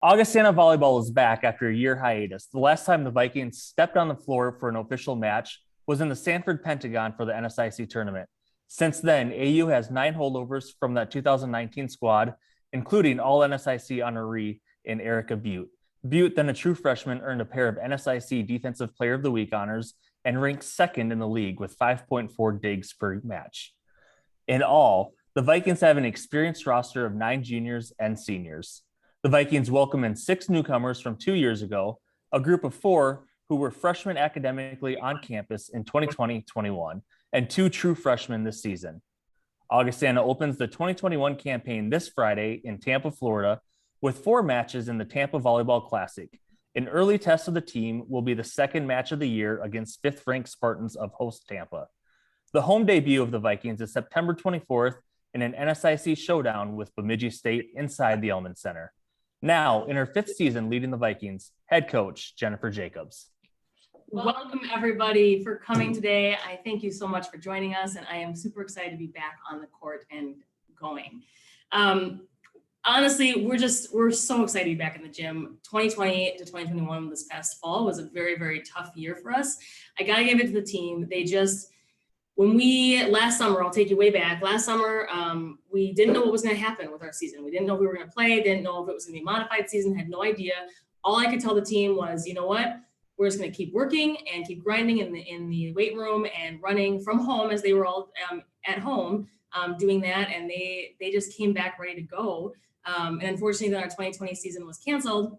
Augustana Volleyball is back after a year hiatus. The last time the Vikings stepped on the floor for an official match was in the Sanford Pentagon for the NSIC tournament. Since then, AU has 9 holdovers from that 2019 squad, including all NSIC honoree in Erica Butte. Butte, then a true freshman, earned a pair of NSIC Defensive Player of the Week honors and ranked second in the league with 5.4 digs per match. In all, the Vikings have an experienced roster of 9 juniors and seniors. The Vikings welcome in 6 newcomers from 2 years ago, a group of 4 who were freshmen academically on campus in 2020-21, and 2 true freshmen this season. Augustana opens the 2021 campaign this Friday in Tampa, Florida, with 4 matches in the Tampa Volleyball Classic. An early test of the team will be the second match of the year against 5th-ranked Spartans of host Tampa. The home debut of the Vikings is September 24th in an NSIC showdown with Bemidji State inside the Elman Center. Now, in her 5th season leading the Vikings, head coach Jennifer Jacobs. Welcome, everybody, for coming today. I thank you so much for joining us, and I am super excited to be back on the court and going. Honestly, we're so excited to be back in the gym. 2020 to 2021 this past fall was a very, very tough year for us. I got to give it to the team. Last summer, I'll take you way back. Last summer, we didn't know what was going to happen with our season. We didn't know if we were going to play, didn't know if it was going to be a modified season, had no idea. All I could tell the team was, you know what? We're just going to keep working and keep grinding in the weight room and running from home as they were all at home doing that. And they just came back ready to go. And unfortunately, then our 2020 season was canceled.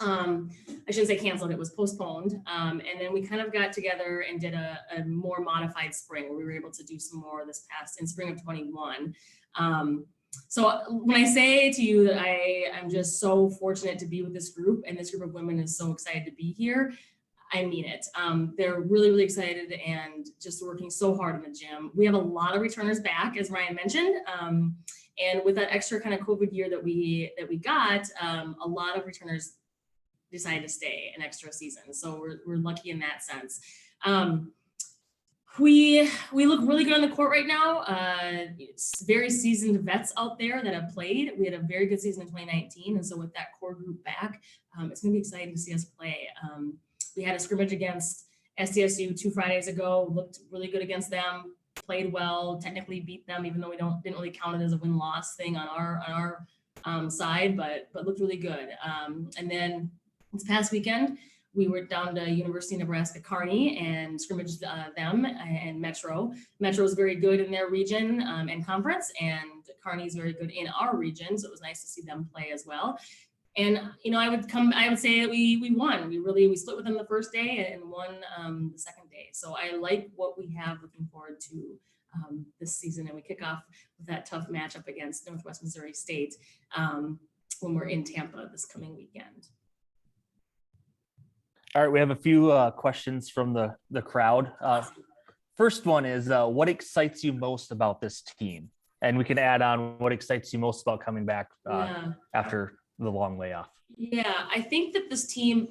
I shouldn't say canceled, it was postponed. And then we kind of got together and did a more modified spring where we were able to do some more in spring of 21. So when I say to you that I'm just so fortunate to be with this group, and this group of women is so excited to be here, I mean it. They're really, really excited and just working so hard in the gym. We have a lot of returners back, as Ryan mentioned. And with that extra kind of COVID year that we got, a lot of returners decided to stay an extra season. So we're lucky in that sense. We look really good on the court right now. Very seasoned vets out there that have played. We had a very good season in 2019. And so with that core group back, it's gonna be exciting to see us play. We had a scrimmage against SDSU 2 Fridays ago, looked really good against them, played well, technically beat them, even though we didn't really count it as a win-loss thing on our side, but looked really good. And then this past weekend, we were down to University of Nebraska Kearney and scrimmaged them and Metro. Metro is very good in their region and conference, and Kearney is very good in our region. So it was nice to see them play as well. And I would say that we won. We split with them the first day and won the second day. So I like what we have looking forward to this season, and we kick off with that tough matchup against Northwest Missouri State when we're in Tampa this coming weekend. All right, we have a few questions from the crowd. First one is, what excites you most about this team? And we can add on what excites you most about coming back after the long layoff. Yeah, I think that this team,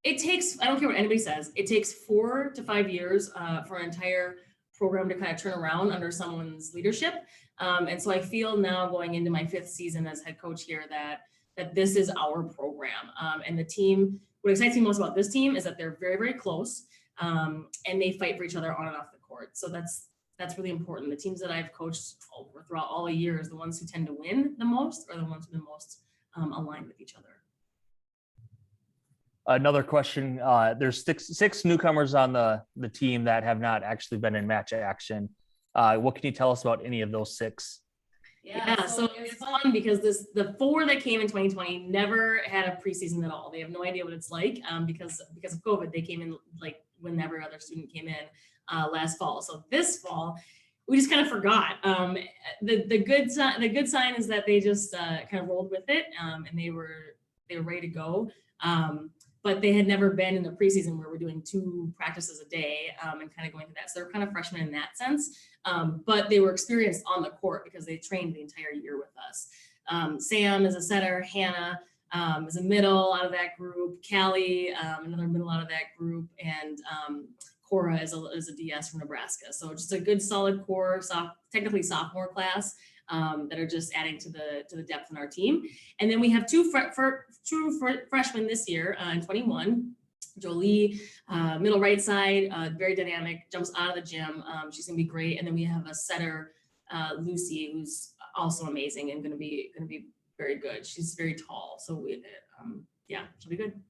it takes, I don't care what anybody says, it takes 4 to 5 years for an entire program to kind of turn around under someone's leadership. And so I feel now going into my 5th season as head coach here that this is our program. And the team, what excites me most about this team is that they're very, very close and they fight for each other on and off the court. So that's really important. The teams that I've coached throughout all the years, the ones who tend to win the most are the ones who are the most aligned with each other. Another question, there's six newcomers on the team that have not actually been in match action. What can you tell us about any of those 6? Yeah, so it's fun because the 4 that came in 2020 never had a preseason at all. They have no idea what it's like because of COVID. They came in like when every other student came in last fall. So this fall, we just kind of forgot. The good sign is that they just kind of rolled with it and they were ready to go. But they had never been in the preseason where we're doing 2 practices a day and kind of going through that. So they're kind of freshmen in that sense. But they were experienced on the court because they trained the entire year with us. Sam is a setter, Hannah is a middle out of that group, Callie, another middle out of that group, and Cora is a DS from Nebraska. So just a good solid core, technically sophomore class that are just adding to the depth in our team. And then we have two freshmen this year in 21. Jolie, middle right side, very dynamic, jumps out of the gym. She's gonna be great. And then we have a setter, Lucy, who's also amazing and gonna be very good. She's very tall, so yeah, she'll be good.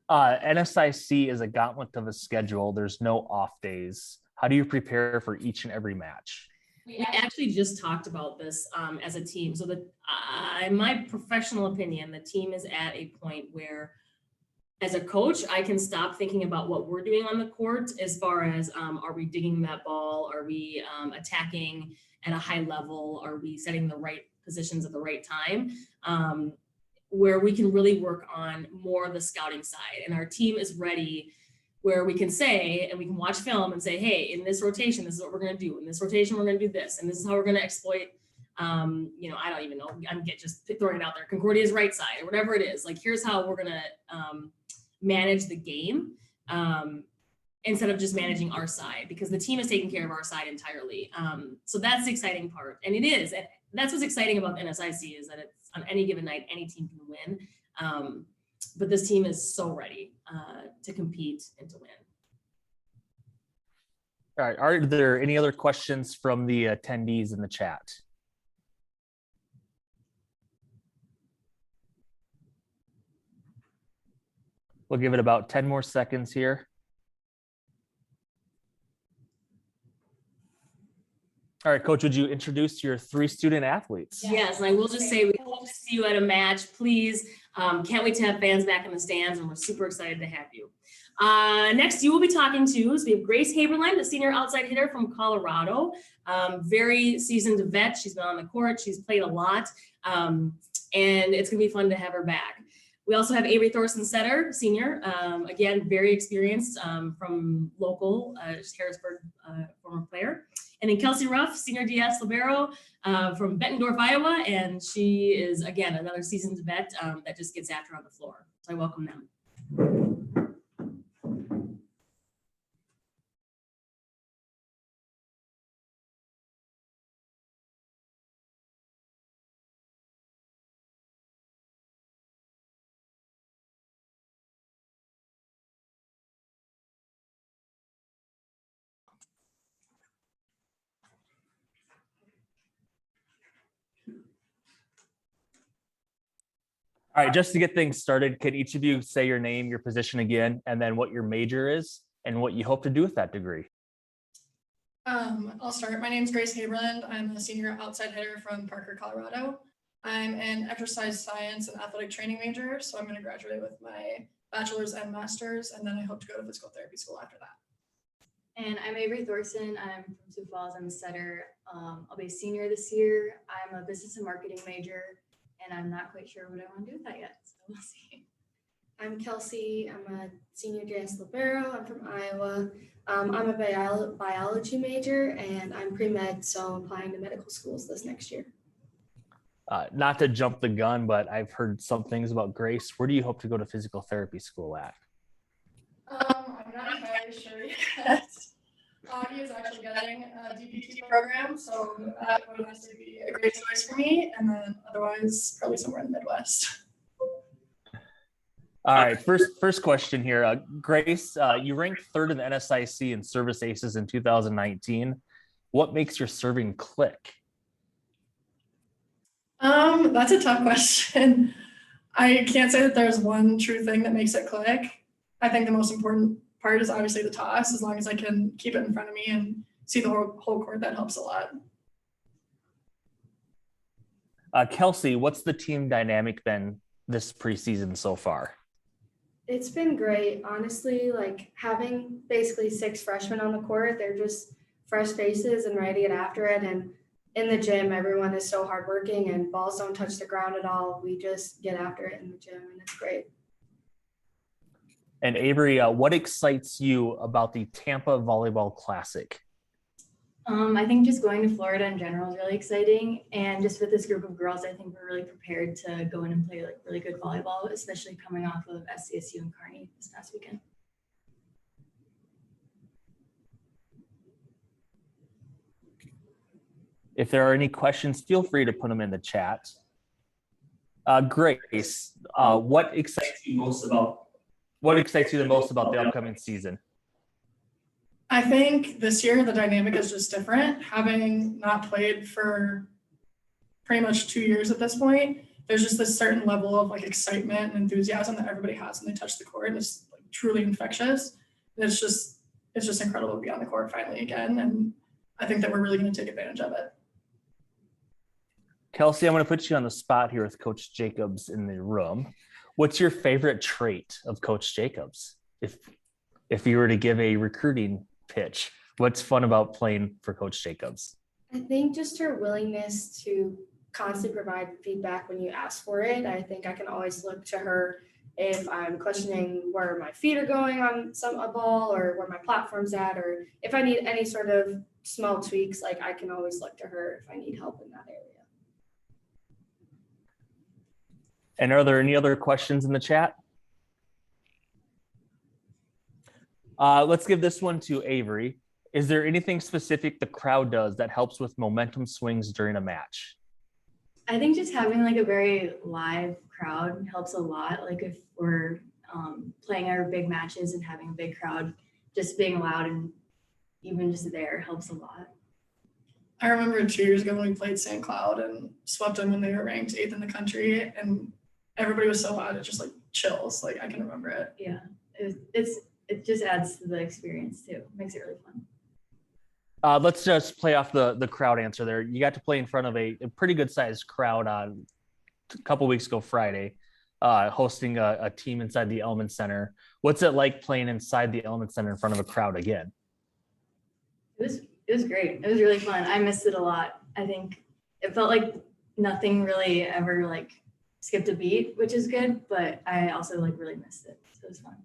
NSIC is a gauntlet of a schedule. There's no off days. How do you prepare for each and every match? We actually just talked about this as a team. So in my professional opinion, the team is at a point where, as a coach, I can stop thinking about what we're doing on the court as far as are we digging that ball? Are we attacking at a high level? Are we setting the right positions at the right time? Where we can really work on more of the scouting side. And our team is ready where we can say, and we can watch film and say, hey, in this rotation, this is what we're going to do. In this rotation, we're going to do this. And this is how we're going to exploit, you know, I don't even know. I'm just throwing it out there. Concordia's right side or whatever it is. Like, here's how we're going to manage the game instead of just managing our side, because the team is taking care of our side entirely. So that's the exciting part. And it is. And that's what's exciting about the NSIC is that it's on any given night, any team can win. But this team is so ready to compete and to win. All right. Are there any other questions from the attendees in the chat? We'll give it about 10 more seconds here. All right, Coach, would you introduce your 3 student athletes? Yes, and I will just say we hope to see you at a match. Please, can't wait to have fans back in the stands, and we're super excited to have you. Next, you will be talking to is we have Grace Haberland, a senior outside hitter from Colorado. Very seasoned vet. She's been on the court. She's played a lot, and it's going to be fun to have her back. We also have Avery Thorson setter, senior, again, very experienced from local, Harrisburg former player. And then Kelsey Ruff, senior DS libero from Bettendorf, Iowa. And she is, again, another seasoned vet that just gets after on the floor. So I welcome them. All right, just to get things started, can each of you say your name, your position again, and then what your major is and what you hope to do with that degree? I'll start. My name is Grace Haberland. I'm a senior outside hitter from Parker, Colorado. I'm an exercise science and athletic training major, so I'm going to graduate with my bachelor's and master's, and then I hope to go to physical therapy school after that. And I'm Avery Thorson. I'm from Sioux Falls. I'm a setter. I'll be a senior this year. I'm a business and marketing major, and I'm not quite sure what I want to do with that yet, so we'll see. I'm Kelsey. I'm a senior JS libero. I'm from Iowa. I'm a biology major, and I'm pre-med, so I'm applying to medical schools this next year. Not to jump the gun, but I've heard some things about Grace. Where do you hope to go to physical therapy school at? I'm not entirely sure yet. Augie is actually getting a DPT program, so that would honestly be a great choice for me. And then otherwise, probably somewhere in the Midwest. All right, first question here. Grace, you ranked 3rd in the NSIC in service aces in 2019. What makes your serving click? That's a tough question. I can't say that there's one true thing that makes it click. I think the most important part is obviously the toss. As long as I can keep it in front of me and see the whole court, that helps a lot. Kelsey, what's the team dynamic been this preseason so far? It's been great, honestly. Like having basically 6 freshmen on the court, they're just fresh faces and ready to get after it. And in the gym, everyone is so hardworking and balls don't touch the ground at all. We just get after it in the gym, and it's great. And Avery, what excites you about the Tampa Volleyball Classic? I think just going to Florida in general is really exciting. And just with this group of girls, I think we're really prepared to go in and play like really good volleyball, especially coming off of SCSU and Kearney this past weekend. If there are any questions, feel free to put them in the chat. Grace, what excites you the most about the upcoming season? I think this year the dynamic is just different. Having not played for pretty much 2 years at this point, there's just this certain level of like excitement and enthusiasm that everybody has when they touch the court. And it's like truly infectious. And it's just incredible to be on the court finally again. And I think that we're really going to take advantage of it. Kelsey, I'm going to put you on the spot here with Coach Jacobs in the room. What's your favorite trait of Coach Jacobs? If you were to give a recruiting pitch, what's fun about playing for Coach Jacobs? I think just her willingness to constantly provide feedback when you ask for it. I think I can always look to her if I'm questioning where my feet are going on a ball or where my platform's at, or if I need any sort of small tweaks, like I can always look to her if I need help in that area. And are there any other questions in the chat? Let's give this one to Avery. Is there anything specific the crowd does that helps with momentum swings during a match? I think just having like a very live crowd helps a lot. Like if we're playing our big matches and having a big crowd, just being loud and even just there helps a lot. I remember 2 years ago when we played St. Cloud and swept them when they were ranked 8th in the country, and everybody was so loud, it just like chills. Like I can remember it. Yeah, it just adds to the experience too. Makes it really fun. Let's just play off the crowd answer there. You got to play in front of a pretty good sized crowd on a couple weeks ago Friday, hosting a team inside the Element Center. What's it like playing inside the Element Center in front of a crowd again? It was great. It was really fun. I missed it a lot. I think it felt like nothing really ever like skipped a beat, which is good, but I also like really missed it. So it was fun.